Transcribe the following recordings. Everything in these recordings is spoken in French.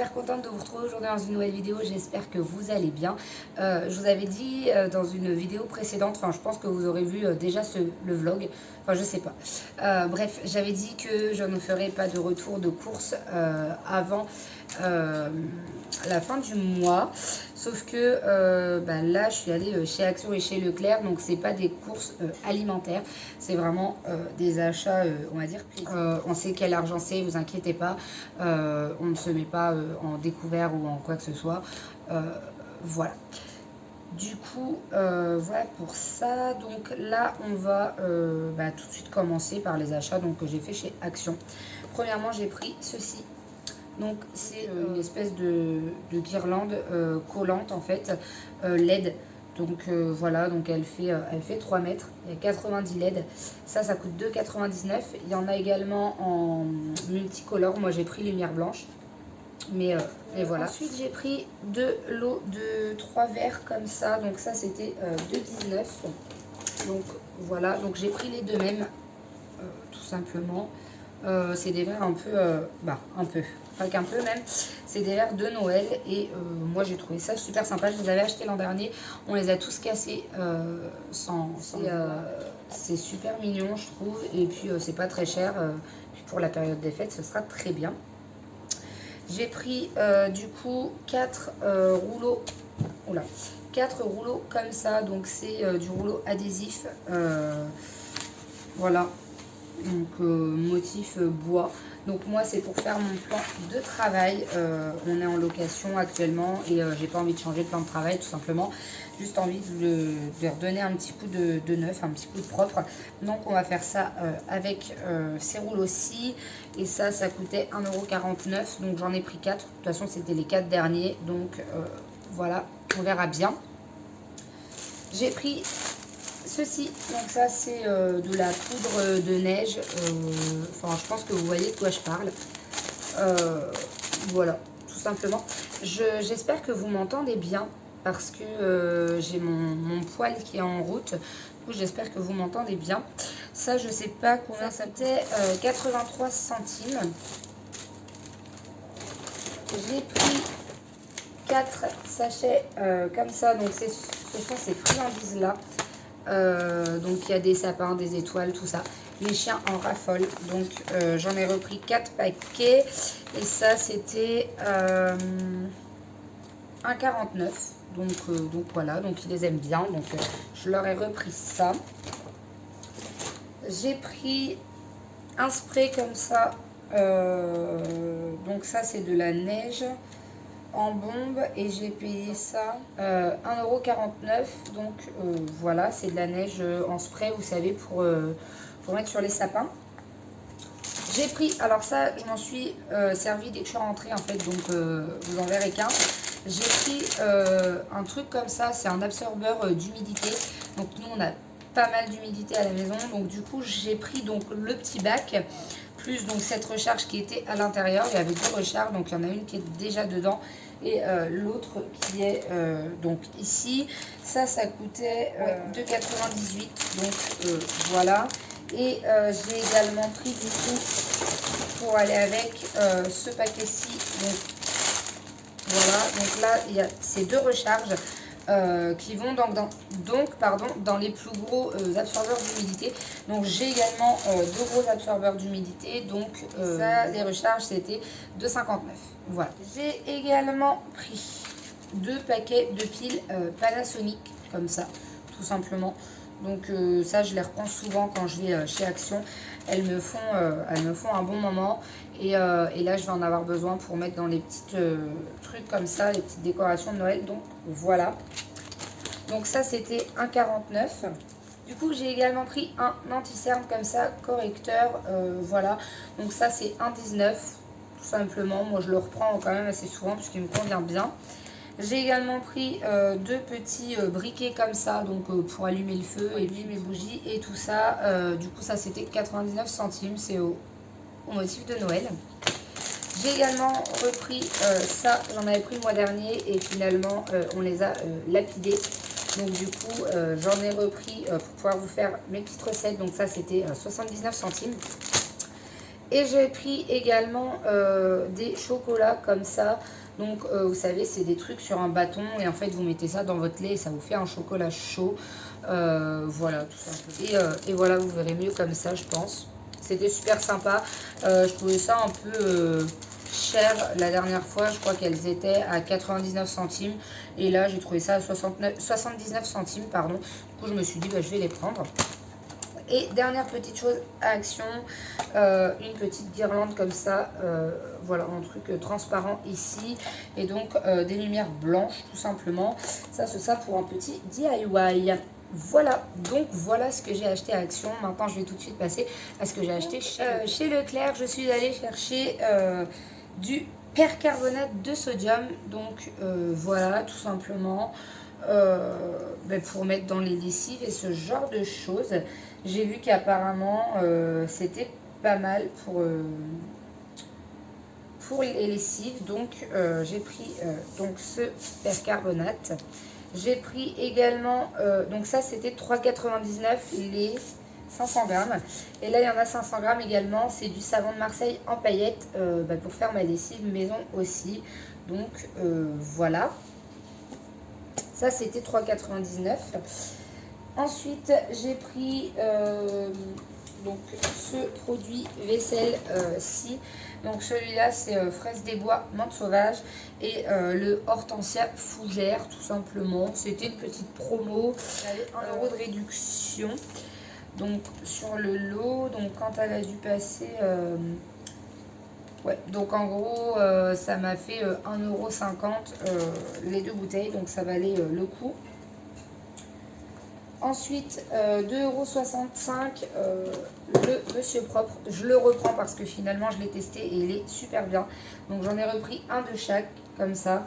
super contente de vous retrouver aujourd'hui dans une nouvelle vidéo, j'espère que vous allez bien. Je vous avais dit dans une vidéo précédente, enfin je pense que vous aurez vu déjà le vlog, enfin je sais pas. Bref, j'avais dit que je ne ferai pas de retour de course avant la fin du mois. Sauf que là, je suis allée chez Action et chez Leclerc, donc c'est pas des courses alimentaires, c'est vraiment des achats, on va dire. On sait quel argent c'est, vous inquiétez pas, on ne se met pas en découvert ou en quoi que ce soit. Voilà. Du coup, voilà pour ça. Donc là, on va tout de suite commencer par les achats que j'ai fait chez Action. Premièrement, j'ai pris ceci. Donc c'est une espèce de guirlande collante en fait, LED. Donc voilà, donc elle fait 3 mètres, il y a 90 LED. Ça coûte 2,99 €. Il y en a également en multicolore, moi j'ai pris lumière blanche. Mais voilà. Ensuite j'ai pris deux lots de 3 verres comme ça, donc ça c'était 2,19 €. Donc voilà, donc j'ai pris les deux mêmes, tout simplement. C'est des verres un peu, pas qu'un peu même, c'est des verres de Noël et moi j'ai trouvé ça super sympa. Je les avais achetés l'an dernier, on les a tous cassés c'est super mignon je trouve, et puis c'est pas très cher, puis pour la période des fêtes ce sera très bien. J'ai pris du coup 4 rouleaux, oula, 4 rouleaux comme ça, donc c'est du rouleau adhésif, voilà. Donc motif bois. Donc moi c'est pour faire mon plan de travail. On est en location actuellement et j'ai pas envie de changer de plan de travail tout simplement. Juste envie de redonner un petit coup de neuf, un petit coup de propre. Donc on va faire ça avec ces rouleaux-ci. Et ça coûtait 1,49 €. Donc j'en ai pris 4. De toute façon c'était les 4 derniers. Donc voilà, on verra bien. J'ai pris ceci, donc ça c'est de la poudre de neige, enfin je pense que vous voyez de quoi je parle. Voilà, tout simplement. J'espère que vous m'entendez bien parce que j'ai mon poêle qui est en route. Du coup j'espère que vous m'entendez bien. Ça je sais pas combien ça coûtait, 83 centimes. J'ai pris 4 sachets comme ça, donc ce sont ces friandises là. Donc il y a des sapins, des étoiles, tout ça. Les chiens en raffolent, donc j'en ai repris 4 paquets et ça c'était 1,49 €. Donc voilà, donc ils les aiment bien, donc je leur ai repris ça. J'ai pris un spray comme ça, donc ça c'est de la neige en bombe et j'ai payé ça 1,49 €. Donc voilà, c'est de la neige en spray, vous savez, pour mettre sur les sapins. J'ai pris, alors ça je m'en suis servi dès que je suis rentrée en fait, donc vous en verrez qu'un. J'ai pris un truc comme ça, c'est un absorbeur d'humidité. Donc nous on a pas mal d'humidité à la maison, donc du coup j'ai pris donc le petit bac plus donc cette recharge qui était à l'intérieur. Il y avait 2 recharges, donc il y en a une qui est déjà dedans et l'autre qui est donc ici. Ça coûtait 2,98 €. Donc voilà. Et j'ai également pris du coup pour aller avec ce paquet-ci. Donc voilà, donc là il y a ces 2 recharges qui vont dans les plus gros absorbeurs d'humidité. Donc j'ai également 2 gros absorbeurs d'humidité, donc ça les recharges c'était 2,59 €. Voilà. J'ai également pris 2 paquets de piles Panasonic comme ça, tout simplement. Donc ça je les reprends souvent quand je vais chez Action. Elles me font un bon moment et là je vais en avoir besoin pour mettre dans les petits trucs comme ça, les petites décorations de Noël. Donc voilà. Donc ça c'était 1,49 €. Du coup j'ai également pris un anti-cerne comme ça, correcteur, voilà. Donc ça c'est 1,19 € tout simplement. Moi je le reprends quand même assez souvent puisqu'il me convient bien. J'ai également pris 2 petits briquets comme ça, donc pour allumer le feu et puis mes bougies et tout ça. Du coup ça c'était 99 centimes, c'est au motif de Noël. J'ai également repris ça, j'en avais pris le mois dernier et finalement on les a lapidés. Donc du coup j'en ai repris pour pouvoir vous faire mes petites recettes. Donc ça c'était 79 centimes. Et j'ai pris également des chocolats comme ça. Donc, vous savez, c'est des trucs sur un bâton. Et en fait, vous mettez ça dans votre lait et ça vous fait un chocolat chaud. Voilà, tout simplement. Et voilà, vous verrez mieux comme ça, je pense. C'était super sympa. Je trouvais ça un peu cher la dernière fois. Je crois qu'elles étaient à 99 centimes. Et là, j'ai trouvé ça à 79 centimes, pardon. Du coup, je me suis dit, bah, je vais les prendre. Et dernière petite chose à Action, une petite guirlande comme ça, voilà, un truc transparent ici, et donc des lumières blanches tout simplement. Ça c'est ça pour un petit DIY. Voilà, donc voilà ce que j'ai acheté à Action. Maintenant je vais tout de suite passer à ce que j'ai acheté chez Leclerc. Je suis allée chercher du percarbonate de sodium, donc voilà, tout simplement. Pour mettre dans les lessives et ce genre de choses. J'ai vu qu'apparemment c'était pas mal pour les lessives, donc j'ai pris donc ce percarbonate. J'ai pris également, donc ça c'était 3,99 les 500 grammes. Et là il y en a 500 grammes également, c'est du savon de Marseille en paillettes pour faire ma lessive maison aussi. Donc voilà. Ça, c'était 3,99. Ensuite, j'ai pris donc ce produit vaisselle-ci. Donc celui-là, c'est fraise des bois, menthe sauvage et le hortensia fougère, tout simplement. C'était une petite promo. J'avais 1 € de réduction. Donc sur le lot, donc quand elle a dû passer... ouais, donc en gros, ça m'a fait 1,50 € les 2 bouteilles, donc ça valait le coup. Ensuite, 2,65 € le Monsieur Propre. Je le reprends parce que finalement, je l'ai testé et il est super bien. Donc j'en ai repris un de chaque, comme ça.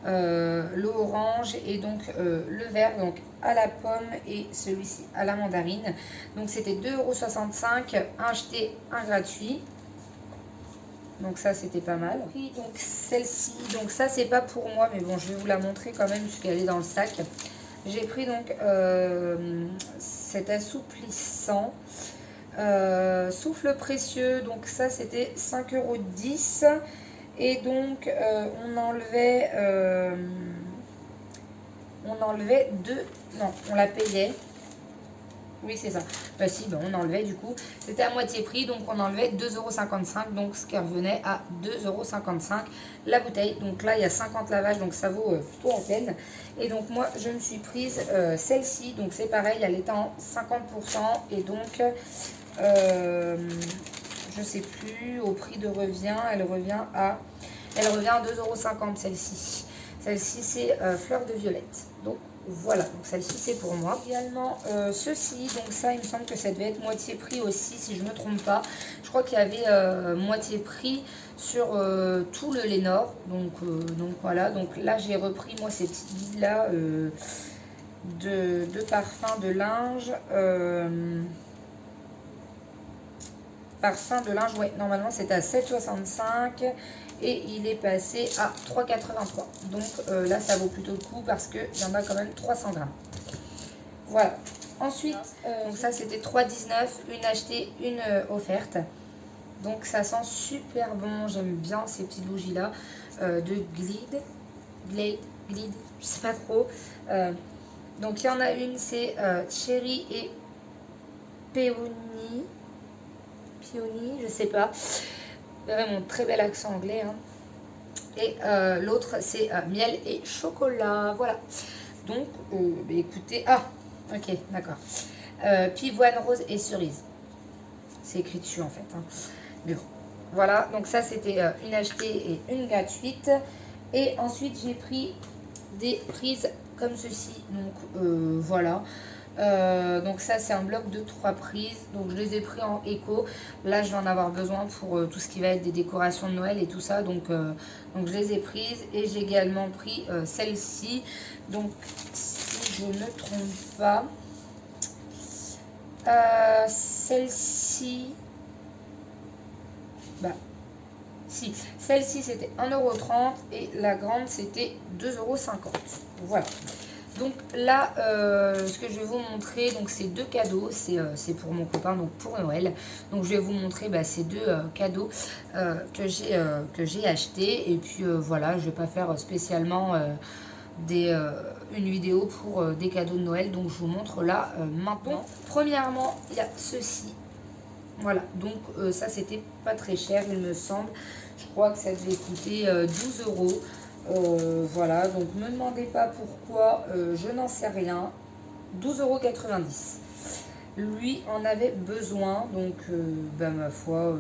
Le orange et donc le vert, donc à la pomme et celui-ci à la mandarine. Donc c'était 2,65 €, un acheté, un gratuit. Donc ça c'était pas mal. Donc celle-ci, donc ça c'est pas pour moi, mais bon je vais vous la montrer quand même puisqu'elle est dans le sac. J'ai pris donc cet assouplissant souffle précieux, donc ça c'était 5,10 € et donc on enlevait deux, non on la payait. Oui, c'est ça. Bah si, bah on enlevait du coup. C'était à moitié prix, donc on enlevait 2,55 €, donc ce qui revenait à 2,55 € la bouteille. Donc là, il y a 50 lavages, donc ça vaut plutôt la peine. Et donc moi, je me suis prise celle-ci, donc c'est pareil, elle est en 50%. Et donc, je sais plus, au prix de revient, elle revient à 2,50 € celle-ci. Celle-ci, c'est fleur de violette. Donc, voilà, donc celle-ci c'est pour moi. Également ceci, donc ça il me semble que ça devait être moitié prix aussi si je ne me trompe pas. Je crois qu'il y avait moitié prix sur tout le Lénore. Donc voilà, donc là j'ai repris moi ces petites billes là de parfum de linge. Parfum de linge, ouais, normalement c'était à 7,65 € et il est passé à 3,83 €. Donc là ça vaut plutôt le coup parce qu'il y en a quand même 300 grammes. Voilà. Ensuite, donc ça c'était 3,19 €, une achetée, une offerte. Donc ça sent super bon, j'aime bien ces petites bougies là de Glade, je sais pas trop. Donc il y en a une, c'est Cherry et Peony, je sais pas. Vous verrez mon très bel accent anglais. Hein. Et l'autre, c'est miel et chocolat. Voilà. Donc, écoutez. Ah, ok, d'accord. Pivoine rose et cerise. C'est écrit dessus en fait. Hein. Mais bon. Voilà. Donc, ça, c'était une achetée et une gratuite. Et ensuite, j'ai pris des prises comme ceci. Donc, voilà. Donc ça c'est un bloc de 3 prises, donc je les ai pris en éco. Là je vais en avoir besoin pour tout ce qui va être des décorations de Noël et tout ça, donc je les ai prises. Et j'ai également pris celle-ci, donc si je ne me trompe pas, celle-ci, si, celle-ci c'était 1,30 € et la grande c'était 2,50 €. Voilà. Donc là, ce que je vais vous montrer, donc c'est 2 cadeaux, c'est pour mon copain, donc pour Noël. Donc je vais vous montrer ces 2 cadeaux que j'ai achetés. Et puis voilà, je vais pas faire spécialement une vidéo pour des cadeaux de Noël. Donc je vous montre là maintenant. Premièrement, il y a ceci. Voilà, donc ça c'était pas très cher il me semble. Je crois que ça devait coûter 12 euros. Voilà, donc ne me demandez pas pourquoi, je n'en sais rien. 12,90 €. Lui en avait besoin, donc ma foi,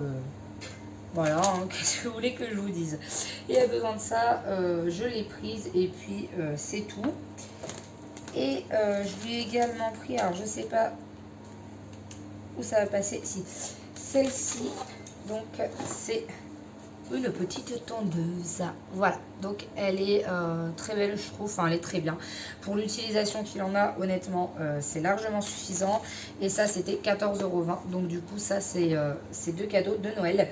voilà, hein, qu'est-ce que vous voulez que je vous dise. Il a besoin de ça, je l'ai prise et puis c'est tout. Et je lui ai également pris, alors je sais pas où ça va passer, si, celle-ci, donc c'est une petite tondeuse. Voilà, donc elle est très belle je trouve, enfin elle est très bien. Pour l'utilisation qu'il en a, honnêtement, c'est largement suffisant. Et ça c'était 14,20 €. Donc du coup ça c'est 2 cadeaux de Noël.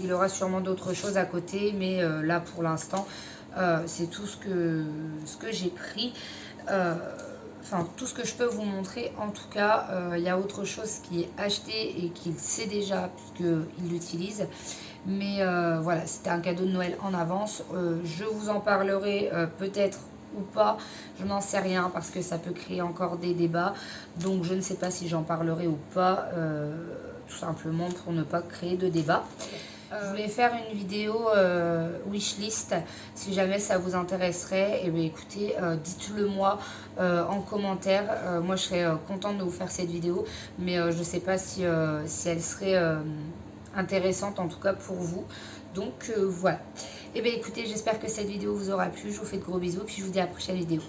Il aura sûrement d'autres choses à côté, mais là pour l'instant c'est tout ce que j'ai pris. Enfin, tout ce que je peux vous montrer. En tout cas, il y a autre chose qui est acheté et qu'il sait déjà puisqu'il l'utilise. Mais voilà, c'était un cadeau de Noël en avance. Je vous en parlerai peut-être ou pas. Je n'en sais rien parce que ça peut créer encore des débats. Donc je ne sais pas si j'en parlerai ou pas. Tout simplement pour ne pas créer de débat. Je voulais faire une vidéo wishlist, si jamais ça vous intéresserait. Et bien écoutez, dites-le moi en commentaire. Moi je serais contente de vous faire cette vidéo, mais je ne sais pas si elle serait intéressante en tout cas pour vous. Donc voilà. Et bien écoutez, j'espère que cette vidéo vous aura plu. Je vous fais de gros bisous, puis je vous dis à la prochaine vidéo.